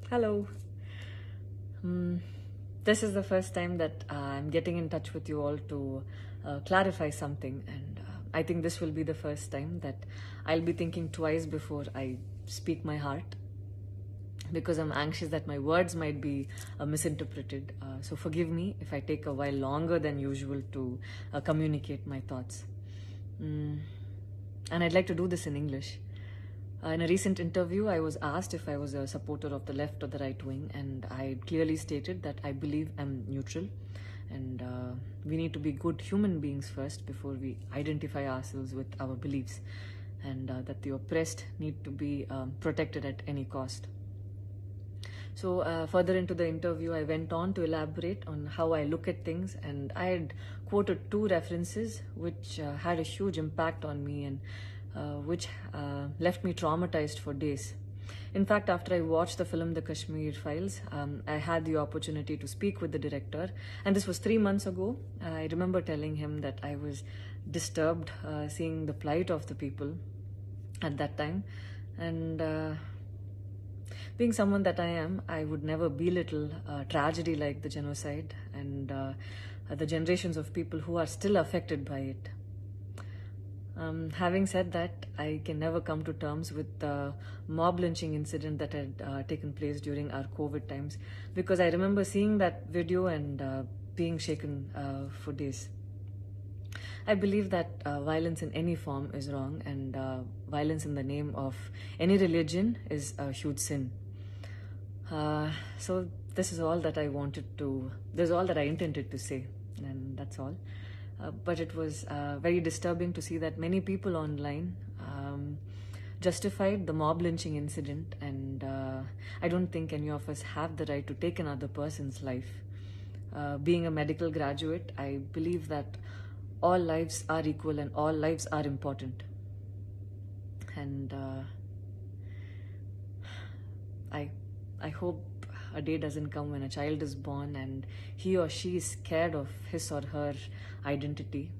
Hello. Hmm. This is the first time that I'm getting in touch with you all to clarify something, and I think this will be the first time that I'll be thinking twice before I speak my heart, because I'm anxious that my words might be misinterpreted. So forgive me if I take a while longer than usual to communicate my thoughts. Mm. And I'd like to do this in English. In a recent interview, I was asked if I was a supporter of the left or the right wing, and I clearly stated that I believe I'm neutral, and we need to be good human beings first before we identify ourselves with our beliefs, and that the oppressed need to be protected at any cost. So further into the interview, I went on to elaborate on how I look at things, and I had quoted two references which had a huge impact on me, and which left me traumatized for days. In fact, after I watched the film The Kashmir Files, I had the opportunity to speak with the director, and this was 3 months ago. I remember telling him that I was disturbed seeing the plight of the people at that time, and being someone that I am, I would never belittle tragedy like the genocide and the generations of people who are still affected by it. Having said that, I can never come to terms with the mob lynching incident that had taken place during our COVID times, because I remember seeing that video and being shaken for days. I believe that violence in any form is wrong, and violence in the name of any religion is a huge sin. So this is all that I this is all that I intended to say, and that's all. But it was very disturbing to see that many people online justified the mob lynching incident, and I don't think any of us have the right to take another person's life. Being a medical graduate, I believe that all lives are equal and all lives are important. And I hope a day doesn't come when a child is born and he or she is scared of his or her identity.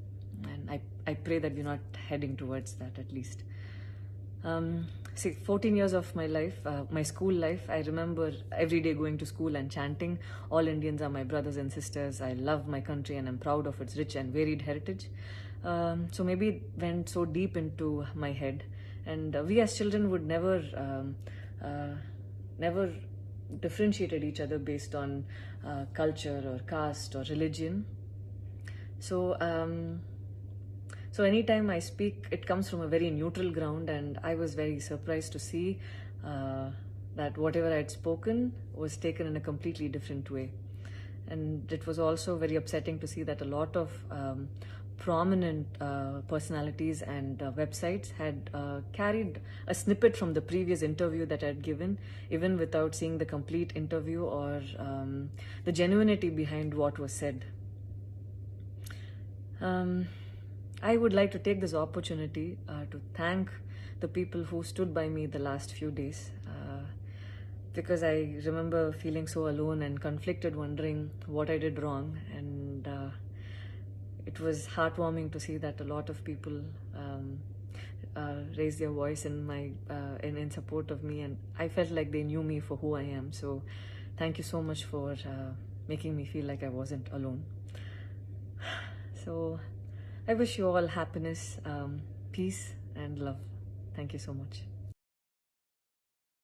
And I pray that we're not heading towards that, at least. 14 years of my life, my school life, I remember every day going to school and chanting, "All Indians are my brothers and sisters. I love my country and I'm proud of its rich and varied heritage." So maybe it went so deep into my head. And we as children would never differentiated each other based on culture or caste or religion. So anytime I speak, it comes from a very neutral ground, and I was very surprised to see that whatever I had spoken was taken in a completely different way. And it was also very upsetting to see that a lot of prominent personalities and websites had carried a snippet from the previous interview that I had given, even without seeing the complete interview or the genuinity behind what was said. I would like to take this opportunity to thank the people who stood by me the last few days, because I remember feeling so alone and conflicted, wondering what I did wrong, and it was heartwarming to see that a lot of people raised their voice in support of me, and I felt like they knew me for who I am. So thank you so much for making me feel like I wasn't alone. So I wish you all happiness, peace, and love. Thank you so much.